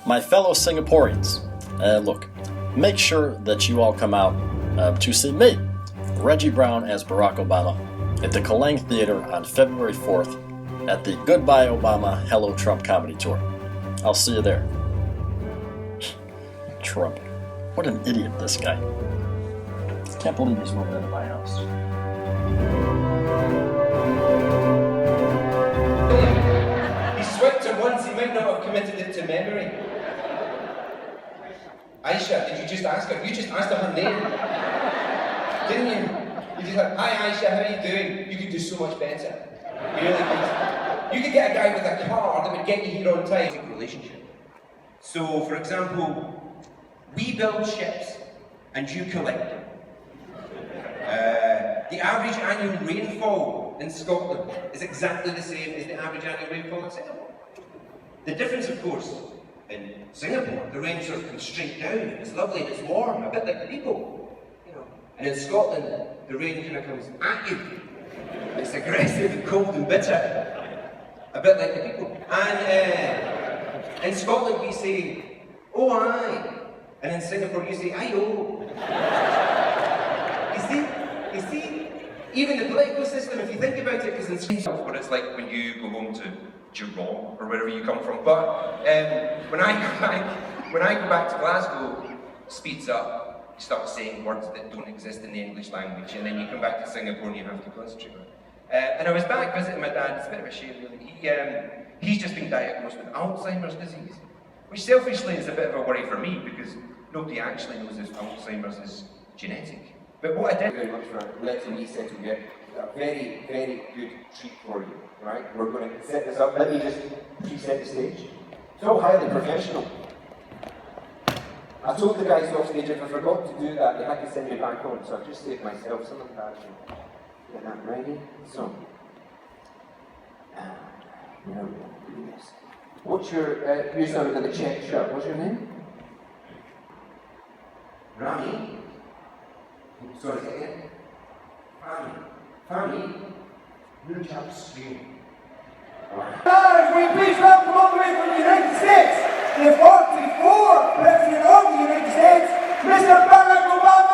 My fellow Singaporeans, look, make sure that you all come out to see me, Reggie Brown as Barack Obama, at the Kalang Theater on February 4th at the Goodbye Obama, Hello Trump comedy tour. I'll see you there. Trump. What an idiot this guy. Can't believe he's moving into my house. He swept her once, he might not have committed it to memory. Aisha, did you just ask her? You just asked her name. Didn't you? You just like, hi Aisha, how are you doing? You could do so much better. You really could. You could get a guy with a car that would get you here on time. Relationship. So, for example, we build ships and you collect them. The average annual rainfall in Scotland is exactly the same as the average annual rainfall in Singapore. The difference, of course, in Singapore, the rain sort of comes straight down, it's lovely and it's warm, a bit like the people. You know. And in Scotland, the rain kind of comes at you. It's aggressive and cold and bitter, a bit like the people. And in Scotland we say, oh aye, and in Singapore you say, aye oh. You see, even the political system, if you think about it, because in Singapore what it's like when you go home to Geelong or wherever you come from. But when I go back to Glasgow, speeds up. You start saying words that don't exist in the English language, and then you come back to Singapore and you have to concentrate on it. And I was back visiting my dad. It's a bit of a shame, really. He's just been diagnosed with Alzheimer's disease, which selfishly is a bit of a worry for me because nobody actually knows if Alzheimer's is genetic. But what I did very much for letting me settle here, a very, very good treat for you, right? We're going to set this up. Let me just preset the stage. It's all highly professional. I told the guys off stage if I forgot to do that, they had to send me back on, so I've just saved myself some embarrassment. Get that ready. So, now we'll do this. What's your, you're sort of in the check shirt, what's your name? Rami? Sorry, say again? Fami? New chap scream. If we please welcome all the way from the United States, the 44th President of the United States, Mr. Barack Obama!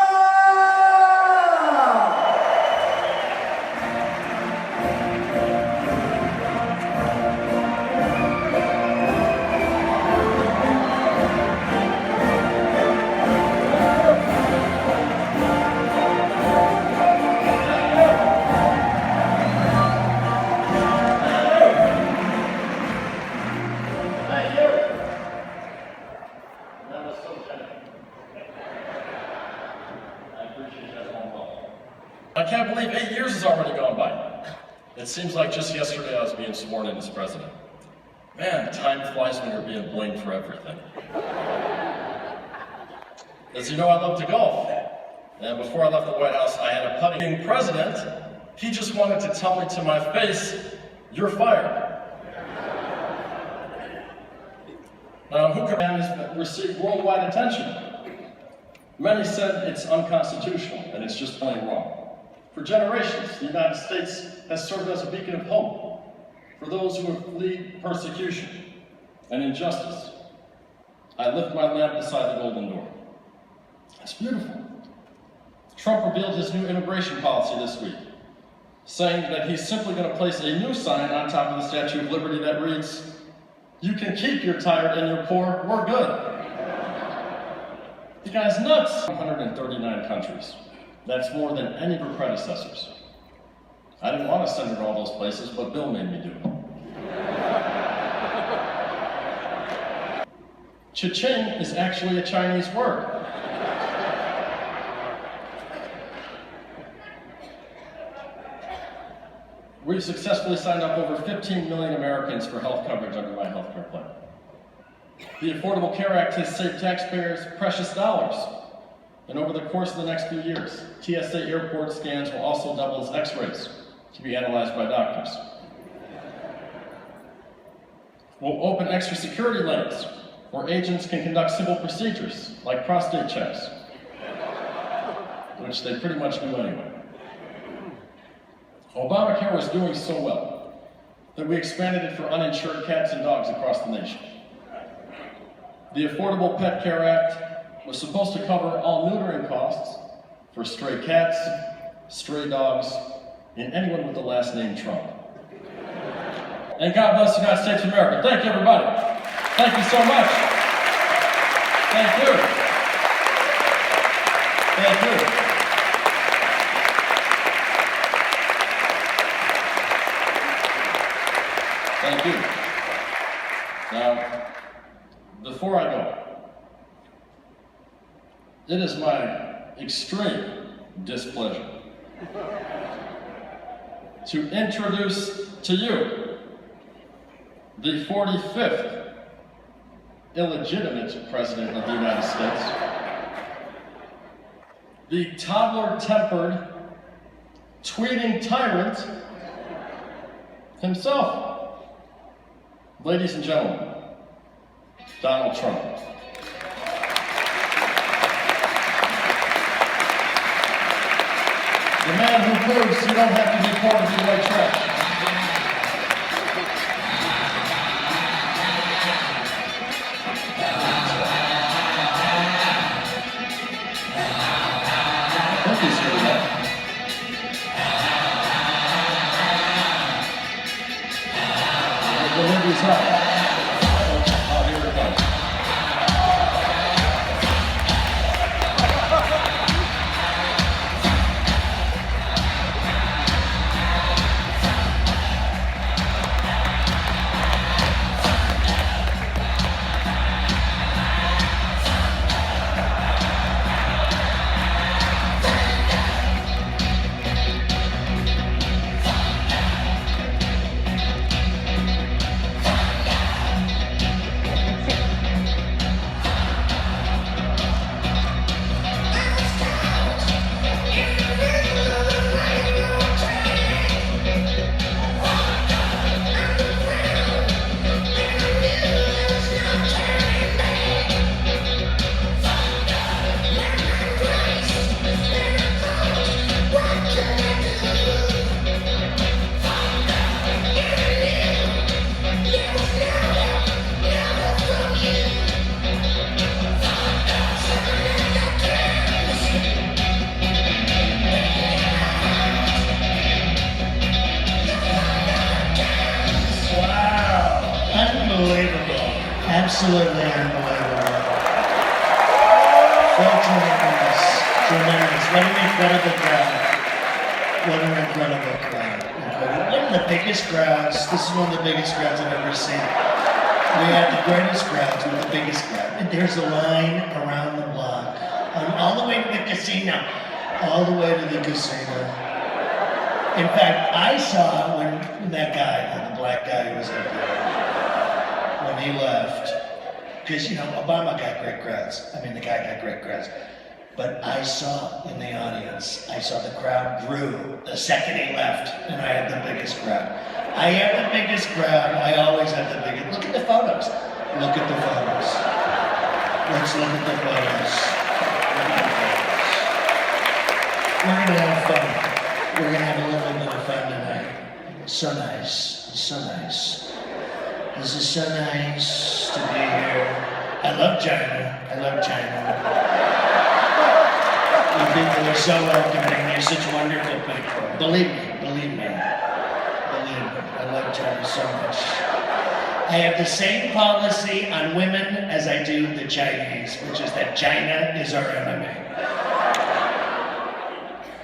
I can't believe 8 years has already gone by. It seems like just yesterday I was being sworn in as president. Man, time flies when you're being blamed for everything. As you know, I love to golf. And before I left the White House, I had a putting. Being president, he just wanted to tell me to my face, you're fired. Now, who can receive worldwide attention? Many said it's unconstitutional and it's just plain wrong. For generations, the United States has served as a beacon of hope for those who have fled persecution and injustice. I lift my lamp beside the Golden Door. It's beautiful. Trump revealed his new immigration policy this week, saying that he's simply going to place a new sign on top of the Statue of Liberty that reads, "You can keep your tired and your poor, we're good." The guy's nuts. 139 countries. That's more than any of her predecessors. I didn't want to send her to all those places, but Bill made me do it. Cha-ching is actually a Chinese word. We've successfully signed up over 15 million Americans for health coverage under my healthcare plan. The Affordable Care Act has saved taxpayers precious dollars. And over the course of the next few years, TSA airport scans will also double as x-rays to be analyzed by doctors. We'll open extra security lanes where agents can conduct civil procedures like prostate checks, which they pretty much do anyway. Obamacare was doing so well that we expanded it for uninsured cats and dogs across the nation. The Affordable Pet Care Act was supposed to cover all neutering costs for stray cats, stray dogs, and anyone with the last name Trump. And God bless the United States of America. Thank you, everybody. Thank you so much. Thank you. Thank you. Thank you. Now, before I go, it is my extreme displeasure to introduce to you the 45th illegitimate President of the United States, the toddler-tempered, tweeting tyrant himself. Ladies and gentlemen, Donald Trump. The man who proves you don't have to be part of the white trash. Thank you, sir. The delivery's up. Oh, here it comes. Absolutely unbelievable. So tremendous. Tremendous. What an incredible crowd. What an incredible crowd. Incredible. One of the biggest crowds. This is one of the biggest crowds I've ever seen. We had the greatest crowds with the biggest crowd. And there's a line around the block. All the way to the casino. All the way to the casino. In fact, I saw when that guy, the black guy who was up there, when he left, because, you know, Obama got great crowds. I mean, the guy got great crowds. But I saw in the audience, I saw the crowd grew the second he left, and I had the biggest crowd. I had the biggest crowd. I always had the biggest. Look at the photos. Look at the photos. Let's look at the photos. Look at the photos. We're going to have fun. We're going to have a little bit of fun tonight. So nice. So nice. This is so nice to be here. I love China. I love China. You people are so welcoming. You're such wonderful people. Believe me. Believe me. Believe me. I love China so much. I have the same policy on women as I do the Chinese, which is that China is our enemy.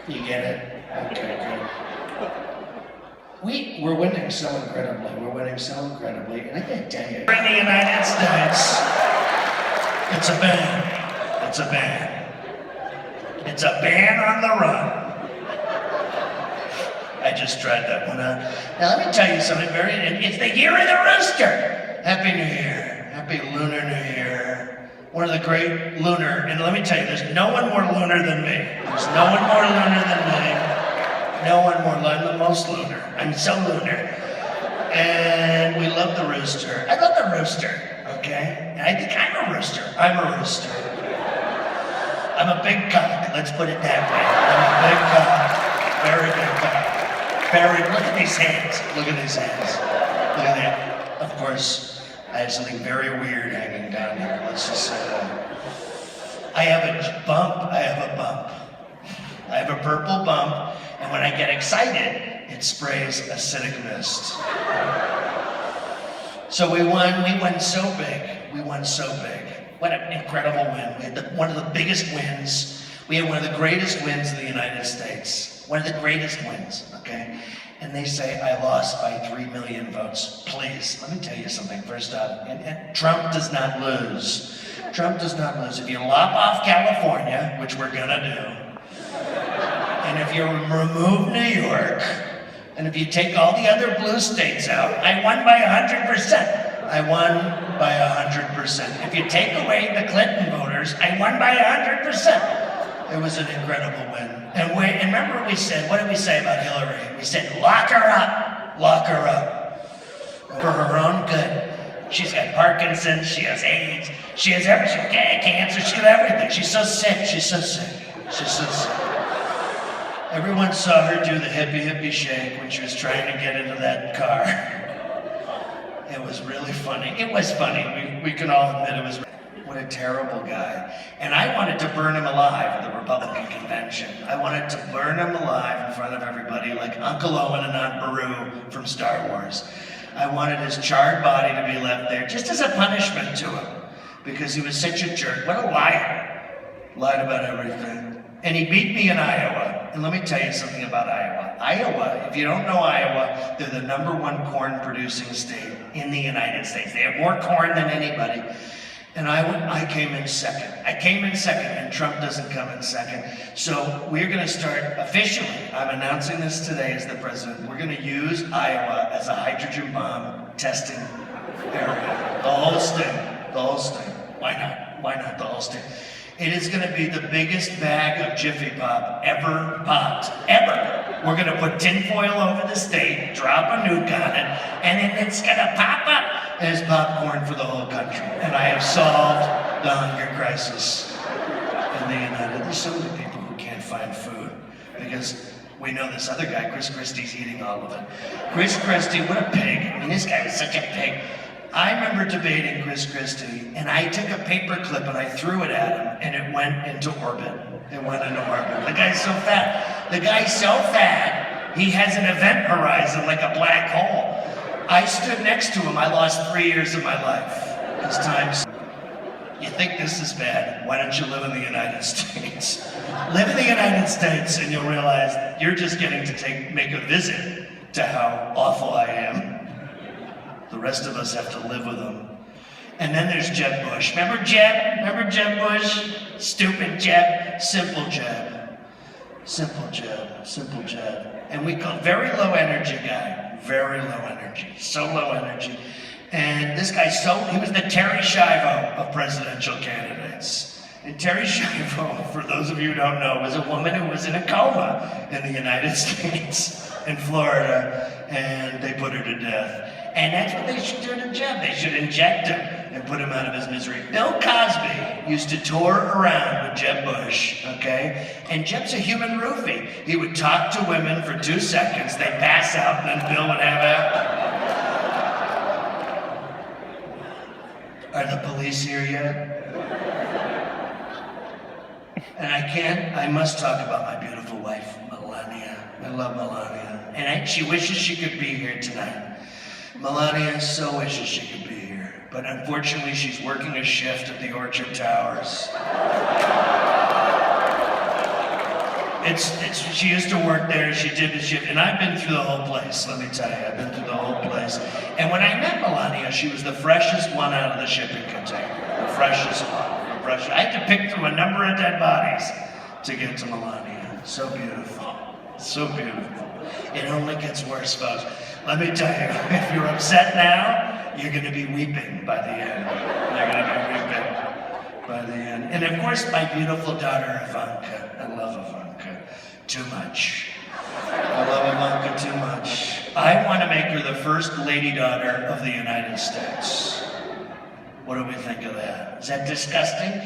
You get it? Okay, good. We're winning so incredibly. We're winning so incredibly. And I can't tell you. In the United States, it's a ban. It's a ban. It's a ban on the run. I just tried that one out. Now let me tell you something it's the year of the rooster. Happy New Year. Happy Lunar New Year. One of the great lunar, and let me tell you, there's no one more lunar than me. There's no one more lunar than me. No one more, I'm the most lunar. I'm so lunar. And we love the rooster. I love the rooster, okay? And I think I'm a rooster. I'm a rooster. I'm a big cock, let's put it that way. I'm a big cock. Very big cock. Very, look at these hands. Look at these hands. Look at that. Of course, I have something very weird hanging down here. Let's just say that. I have a bump. I have a bump. I have a purple bump, and when I get excited, it sprays acidic mist. So we won so big. We won so big. What an incredible win. We had one of the biggest wins. We had one of the greatest wins in the United States. One of the greatest wins, okay? And they say I lost by 3 million votes. Please, let me tell you something first up. And Trump does not lose. Trump does not lose. If you lop off California, which we're gonna do, and if you remove New York, and if you take all the other blue states out, I won by 100%. I won by 100%. If you take away the Clinton voters, I won by 100%. It was an incredible win. And remember what we said? What did we say about Hillary? We said, lock her up, lock her up. For her own good. She's got Parkinson's, she has AIDS, she has everything, she has cancer, she has everything. She's so sick, she's so sick, she's so sick. Everyone saw her do the hippie shake when she was trying to get into that car. It was really funny. It was funny. We can all admit it was. What a terrible guy. And I wanted to burn him alive at the Republican convention. I wanted to burn him alive in front of everybody like Uncle Owen and Aunt Beru from Star Wars. I wanted his charred body to be left there just as a punishment to him because he was such a jerk. What a liar. Lied about everything. And he beat me in Iowa. And let me tell you something about Iowa. Iowa, if you don't know Iowa, they're the #1 corn producing state in the United States. They have more corn than anybody. And I came in second. I came in second, and Trump doesn't come in second. So we're going to start officially, I'm announcing this today as the president, we're going to use Iowa as a hydrogen bomb testing area. The whole state. The whole state. Why not? Why not the whole state? It is going to be the biggest bag of Jiffy Pop ever popped. Ever. We're going to put tinfoil over the state, drop a nuke on it, and then it's going to pop up as popcorn for the whole country. And I have solved the hunger crisis in the United States. There's so many people who can't find food because we know this other guy, Chris Christie's eating all of it. Chris Christie, what a pig. I mean, this guy was such a pig. I remember debating Chris Christie, and I took a paper clip and I threw it at him, and it went into orbit. It went into orbit. The guy's so fat. The guy's so fat, he has an event horizon like a black hole. I stood next to him. I lost 3 years of my life. It's times. You think this is bad? Why don't you live in the United States? Live in the United States, and you'll realize you're just getting to make a visit to how awful I am. The rest of us have to live with them. And then there's Jeb Bush. Remember Jeb? Remember Jeb Bush? Stupid Jeb. Simple Jeb. Simple Jeb. Simple Jeb. And we call very low energy guy. Very low energy. So low energy. And this guy, he was the Terry Schiavo of presidential candidates. And Terry Schiavo, for those of you who don't know, was a woman who was in a coma in the United States, in Florida, and they put her to death. And that's what they should do to Jeb. They should inject him and put him out of his misery. Bill Cosby used to tour around with Jeb Bush, okay? And Jeb's a human roofie. He would talk to women for 2 seconds, they'd pass out, and then Bill would have Are the police here yet? And I must talk about my beautiful wife, Melania. I love Melania. And she wishes she could be here tonight. Melania so wishes she could be here, but unfortunately she's working a shift at the Orchard Towers. She used to work there, she did the shift, and I've been through the whole place, let me tell you, I've been through the whole place. And when I met Melania, she was the freshest one out of the shipping container, the freshest one. I had to pick through a number of dead bodies to get to Melania. So beautiful, so beautiful. It only gets worse, folks. Let me tell you, if you're upset now, you're going to be weeping by the end. You're going to be weeping by the end. And of course, my beautiful daughter, Ivanka. I love Ivanka too much. I love Ivanka too much. I want to make her the first lady daughter of the United States. What do we think of that? Is that disgusting?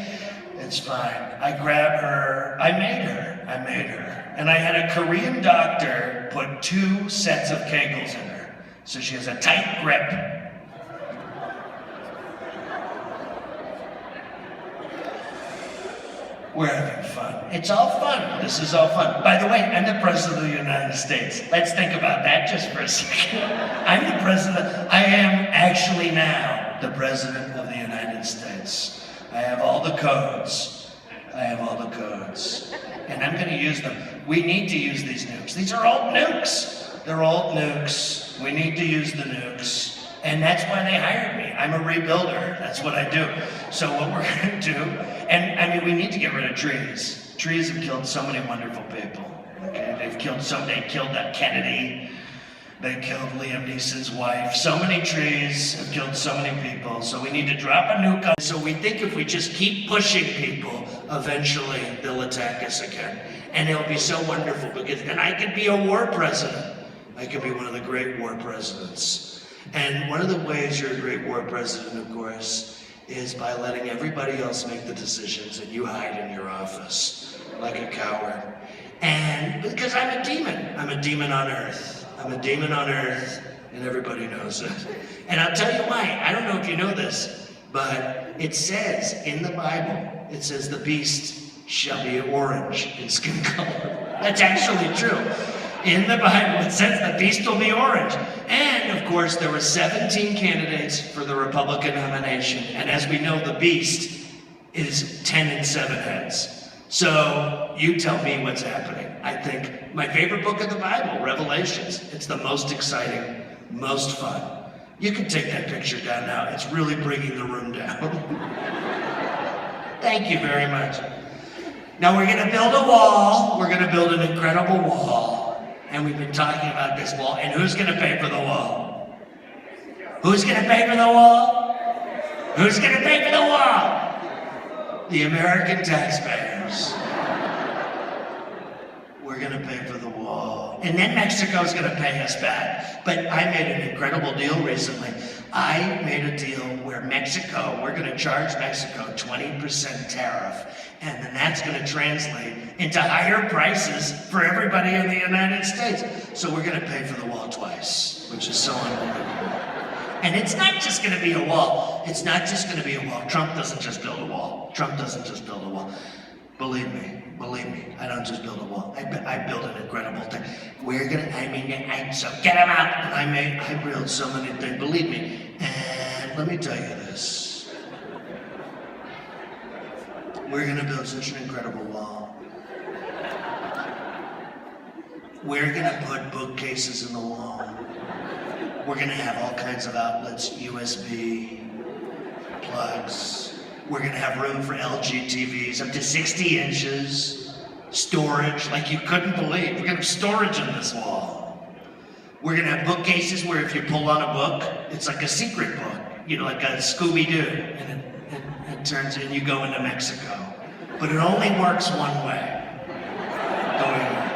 It's fine. I grabbed her, I made her. And I had a Korean doctor put 2 sets of Kegels in her. So she has a tight grip. We're having fun. It's all fun. This is all fun. By the way, I'm the President of the United States. Let's think about that just for a second. I'm the President. I am actually now the President of the United States. I have all the codes. I have all the codes. And I'm going to use them. We need to use these nukes. These are old nukes. They're old nukes. We need to use the nukes. And that's why they hired me. I'm a rebuilder. That's what I do. So what we're going to do, and I mean, we need to get rid of trees. Trees have killed so many wonderful people. Okay, they killed that Kennedy. They killed Liam Neeson's wife. So many trees have killed so many people. So we need to drop a nuke on. So we think if we just keep pushing people, eventually they'll attack us again. And it'll be so wonderful because then I could be a war president. I could be one of the great war presidents. And one of the ways you're a great war president, of course, is by letting everybody else make the decisions and you hide in your office like a coward. And because I'm a demon on earth. I'm a demon on earth, and everybody knows it. And I'll tell you why. I don't know if you know this, but it says in the Bible, it says the beast shall be orange in skin color. That's actually true. In the Bible, it says the beast will be orange. And, of course, there were 17 candidates for the Republican nomination. And as we know, the beast is 10 and 7 heads. So, you tell me what's happening. I think my favorite book of the Bible, Revelations. It's the most exciting, most fun. You can take that picture down now. It's really bringing the room down. Thank you very much. Now we're going to build a wall. We're going to build an incredible wall. And we've been talking about this wall. And who's going to pay for the wall? Who's going to pay for the wall? Who's going to pay for the wall? The American taxpayers. We're going to pay for the wall. And then Mexico's going to pay us back. But I made an incredible deal recently. I made a deal where we're going to charge Mexico 20% tariff. And then that's going to translate into higher prices for everybody in the United States. So we're going to pay for the wall twice, which is so unbelievable. And it's not just going to be a wall. It's not just going to be a wall. Trump doesn't just build a wall. Trump doesn't just build a wall. Believe me, I don't just build a wall. I build an incredible thing. So get him out. And I build so many things, believe me. And let me tell you this. We're gonna build such an incredible wall. We're gonna put bookcases in the wall. We're gonna have all kinds of outlets, USB, plugs. We're gonna have room for LG TVs up to 60 inches, storage like you couldn't believe. We're gonna have storage in this wall. We're gonna have bookcases where if you pull on a book, it's like a secret book, like a Scooby-Doo, and it turns in, you go into Mexico. But it only works one way. Going on.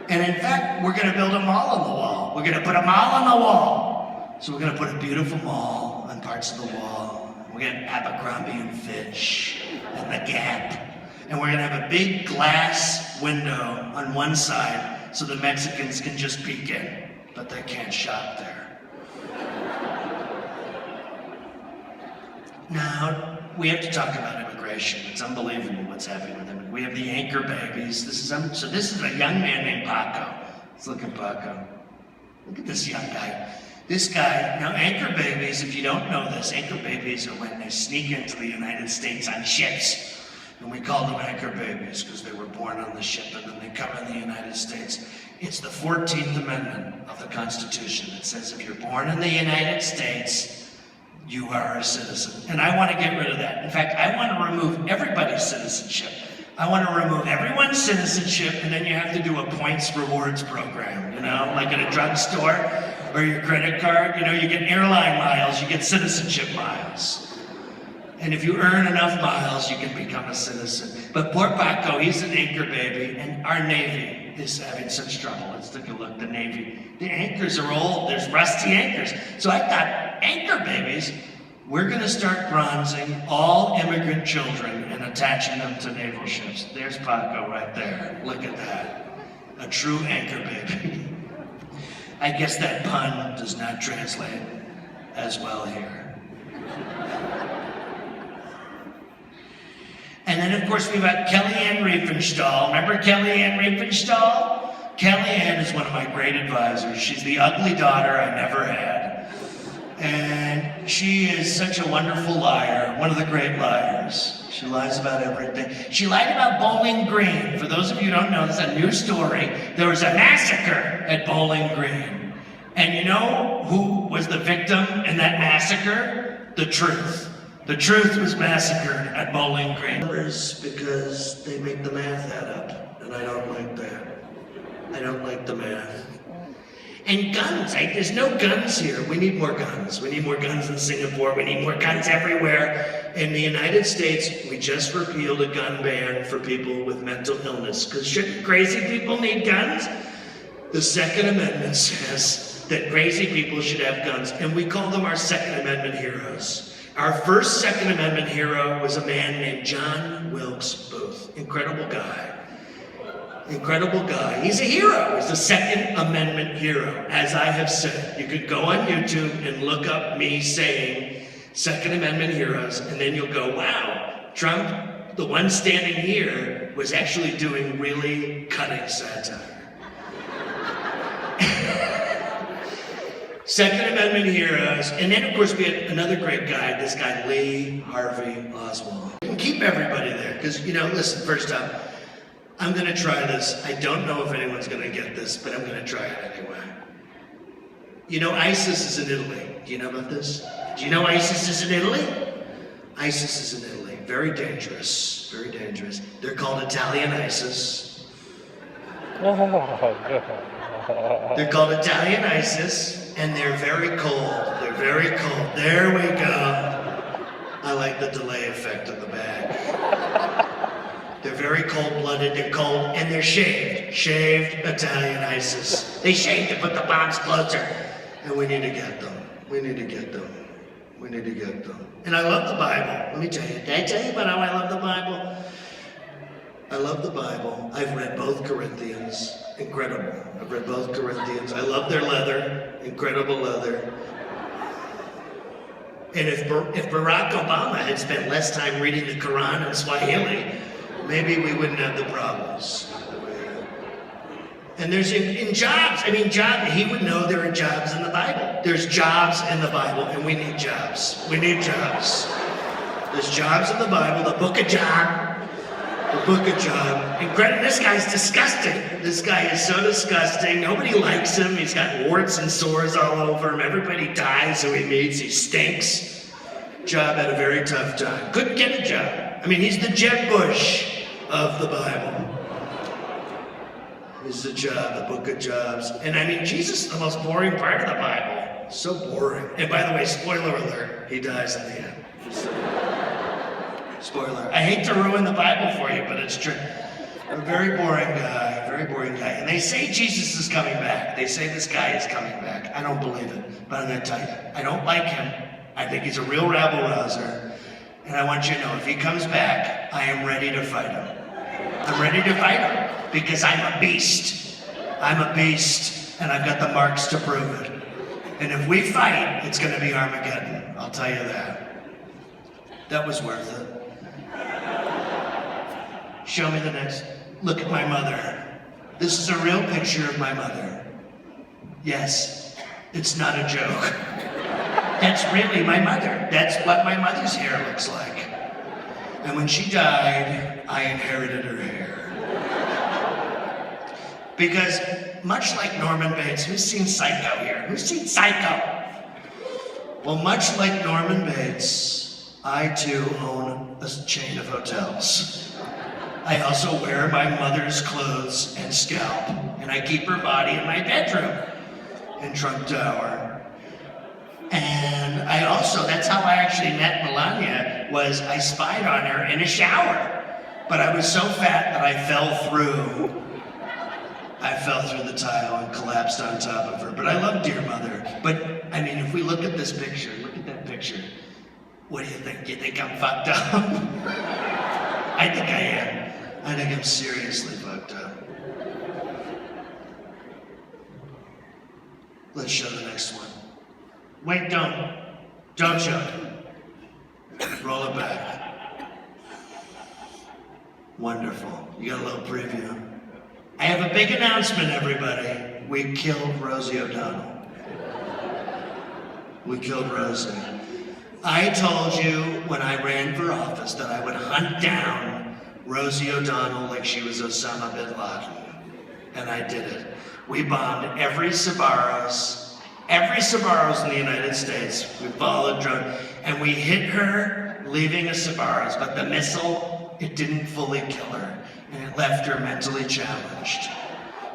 And in fact, we're gonna build a mall on the wall. We're gonna put a mall on the wall. So we're gonna put a beautiful mall on parts of the wall. We're gonna have Abercrombie and Fitch and the Gap. And we're gonna have a big glass window on one side so the Mexicans can just peek in, but they can't shop there. Now, we have to talk about immigration. It's unbelievable what's happening with them. We have the anchor babies. This is a young man named Paco. Let's look at Paco. Look at this young guy. This guy, now anchor babies, if you don't know this, anchor babies are when they sneak into the United States on ships. And we call them anchor babies because they were born on the ship and then they come in the United States. It's the 14th Amendment of the Constitution that says if you're born in the United States, you are a citizen. And I want to get rid of that. In fact, I want to remove everybody's citizenship. I want to remove everyone's citizenship, and then you have to do a points rewards program, like at a drugstore or your credit card. You get airline miles, you get citizenship miles. And if you earn enough miles, you can become a citizen. But poor Paco, he's an anchor baby, and our Navy is having such trouble. Let's take a look, the Navy. The anchors are old, there's rusty anchors. So I thought, anchor babies, we're gonna start bronzing all immigrant children and attaching them to naval ships. There's Paco right there, look at that. A true anchor baby. I guess that pun does not translate as well here. And then, of course, we've got Kellyanne Riefenstahl. Remember Kellyanne Riefenstahl? Kellyanne is one of my great advisors. She's the ugly daughter I never had. And she is such a wonderful liar, one of the great liars. She lies about everything. She lied about Bowling Green. For those of you who don't know, this is a new story. There was a massacre at Bowling Green. And you know who was the victim in that massacre? The Truth. The Truth was massacred at Bowling Green. Because they make the math add up, and I don't like that. I don't like the math. And guns, there's no guns here. We need more guns. We need more guns in Singapore. We need more guns everywhere. In the United States, we just repealed a gun ban for people with mental illness. Because shouldn't crazy people need guns? The Second Amendment says that crazy people should have guns, and we call them our Second Amendment heroes. Our first Second Amendment hero was a man named John Wilkes Booth. Incredible guy. Incredible guy. He's a hero. He's a Second Amendment hero. As I have said, you could go on YouTube and look up me saying Second Amendment heroes, and then you'll go, wow, Trump, the one standing here, was actually doing really cutting satire. Second Amendment heroes, and then of course we had another great guy, this guy Lee Harvey Oswald. You can keep everybody there, because, you know, listen, first up, I'm going to try this. I don't know if anyone's going to get this, but I'm going to try it anyway. You know, ISIS is in Italy. Do you know about this? Do you know ISIS is in Italy? ISIS is in Italy. Very dangerous. Very dangerous. They're called Italian ISIS. They're called Italian ISIS, and they're very cold. They're very cold. There we go. I like the delay effect of the bag. They're very cold-blooded, they're cold, and they're shaved. Shaved Italian ISIS. They shaved to put the bombs closer. And we need to get them. We need to get them. We need to get them. And I love the Bible. Let me tell you. Did I tell you about how I love the Bible? I love the Bible. I've read both Corinthians. Incredible. I've read both Corinthians. I love their leather. Incredible leather. And if Barack Obama had spent less time reading the Quran in Swahili, maybe we wouldn't have the problems. And there's in jobs, he would know there are jobs in the Bible. There's jobs in the Bible, and we need jobs. We need jobs. There's jobs in the Bible, the book of John. The book of John. And this guy's disgusting. This guy is so disgusting. Nobody likes him. He's got warts and sores all over him. Everybody dies who he meets. He stinks. Job had a very tough time. Couldn't get a job. I mean, he's the Jeb Bush of the Bible. He's the job, the book of jobs. And I mean, Jesus is the most boring part of the Bible. So boring. And by the way, spoiler alert, he dies in the end. Spoiler. I hate to ruin the Bible for you, but it's true. A very boring guy, very boring guy. And they say Jesus is coming back. They say this guy is coming back. I don't believe it, but I'm gonna tell you, I don't like him. I think he's a real rabble-rouser. And I want you to know, if he comes back, I am ready to fight him. I'm ready to fight him, because I'm a beast. I'm a beast, and I've got the marks to prove it. And if we fight, it's gonna be Armageddon. I'll tell you that. That was worth it. Show me the next. Look at my mother. This is a real picture of my mother. Yes, it's not a joke. That's really my mother. That's what my mother's hair looks like. And when she died, I inherited her hair. Because much like Norman Bates, who's seen Psycho here? Who's seen Psycho? Well, much like Norman Bates, I too own a chain of hotels. I also wear my mother's clothes and scalp, and I keep her body in my bedroom in Trump Tower. And I also, that's how I actually met Melania, was I spied on her in a shower. But I was so fat that I fell through the tile and collapsed on top of her. But I love dear mother. But, I mean, if we look at this picture, look at that picture. What do you think? You think I'm fucked up? I think I am. I think I'm seriously fucked up. Let's show the next one. Wait, don't show it. Roll it back. Wonderful. You got a little preview. I have a big announcement, everybody. We killed Rosie O'Donnell. We killed Rosie. I told you when I ran for office that I would hunt down Rosie O'Donnell like she was Osama bin Laden. And I did it. We bombed every Sbarro's in the United States. We followed drone, and we hit her leaving a Sbarro's, but the missile, it didn't fully kill her, and it left her mentally challenged.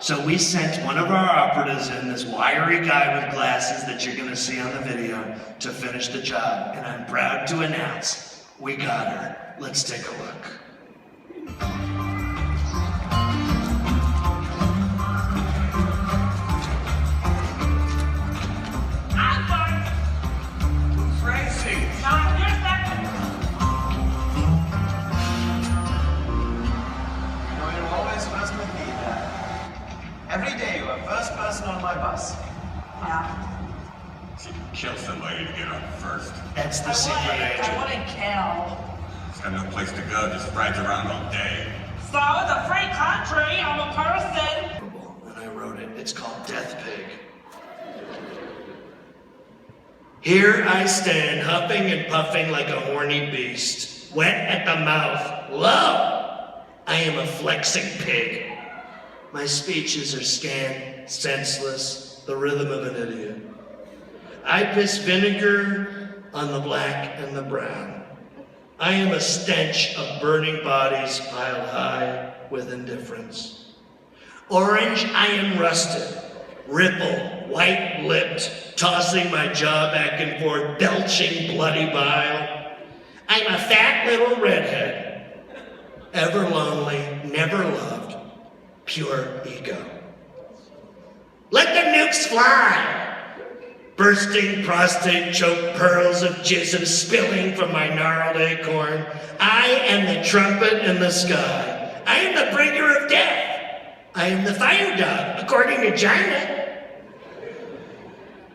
So we sent one of our operatives in, this wiry guy with glasses that you're gonna see on the video, to finish the job. And I'm proud to announce, we got her. Let's take a look. You'll always first with me there. Every day you were first person on my bus. She kill somebody to get on first. That's the secret agent. I want to kill. She's got no place to go, just rides around all day. So it's a free country. I'm a person. And I wrote it. It's called Death Pig. Here I stand, huffing and puffing like a horny beast, wet at the mouth. Lo! I am a flexing pig. My speeches are scant, senseless, the rhythm of an idiot. I piss vinegar on the black and the brown. I am a stench of burning bodies piled high with indifference. Orange, I am rusted, ripple, white-lipped, tossing my jaw back and forth, belching bloody bile. I'm a fat little redhead, ever lonely, never loved, pure ego. Let the nukes fly! Bursting prostate choke pearls of jism spilling from my gnarled acorn. I am the trumpet in the sky. I am the bringer of death. I am the fire dog, according to China.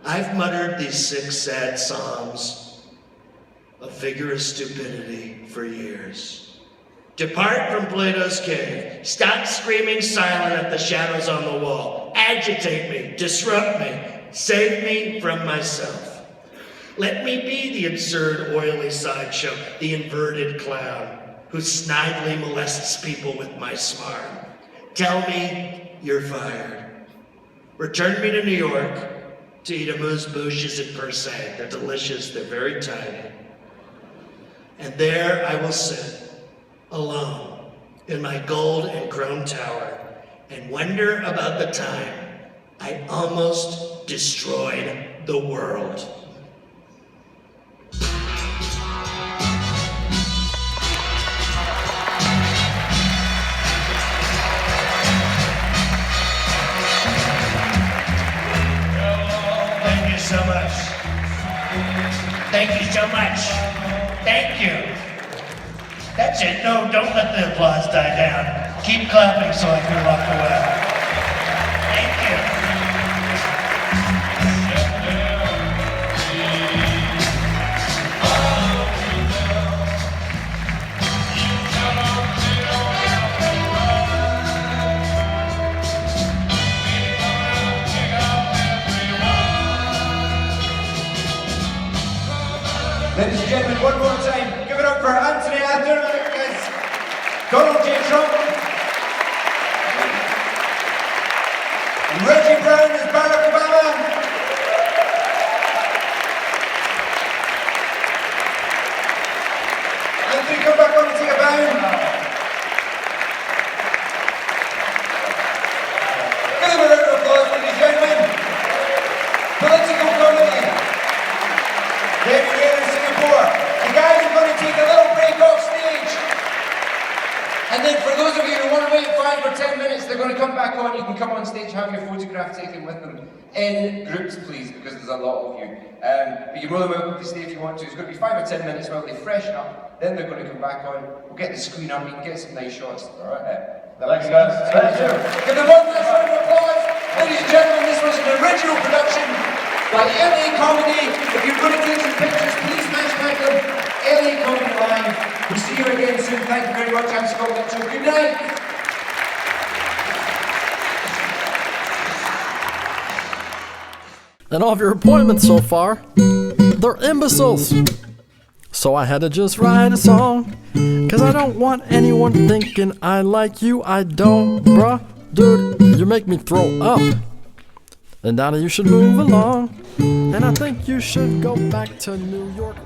I've muttered these 6 sad psalms of vigorous stupidity for years. Depart from Plato's cave. Stop screaming silent at the shadows on the wall. Agitate me, disrupt me, save me from myself. Let me be the absurd, oily sideshow, the inverted clown who snidely molests people with my smart. Tell me you're fired. Return me to New York to eat amuse-bouches and per se. They're delicious, they're very tiny. And there I will sit, alone, in my gold and chrome tower, and wonder about the time I almost destroyed the world. Thank you so much. Thank you so much. Thank you. That's it. No, don't let the applause die down. Keep clapping so I can walk away. Thank you. Ladies and gentlemen, one more time, give it up for Anthony Anderson, Donald J. Trump, Reggie Brown as Barack Obama, Anthony, come back on and take a bow. Give them a round of applause, ladies and gentlemen. Political comedy. David here in Singapore. The guys are going to take a little break off stage. And then for those of you who want to wait 5 or 10 minutes, they're going to come back on. You can come on stage, have your photograph taken with them. In groups, please, because there's a lot of you. But you're more than welcome to stay if you want to. It's going to be 5 or 10 minutes while they freshen up. Then they're going to come back on. We'll get the screen up. You can get some nice shots. All right. Thanks, guys. Thank you. Give them one last round of applause. Ladies and gentlemen, this was an original production by LA Comedy. If you're going to take some pictures, please hashtag them. LA Comedy Live. We'll see you again soon. Thank you very much. I'm Scott Mitchell. Good night. And all of your appointments so far, they're imbeciles. So I had to just write a song, 'cause I don't want anyone thinking I like you. I don't, bruh. Dude, you make me throw up. And Donna, you should move along. And I think you should go back to New York.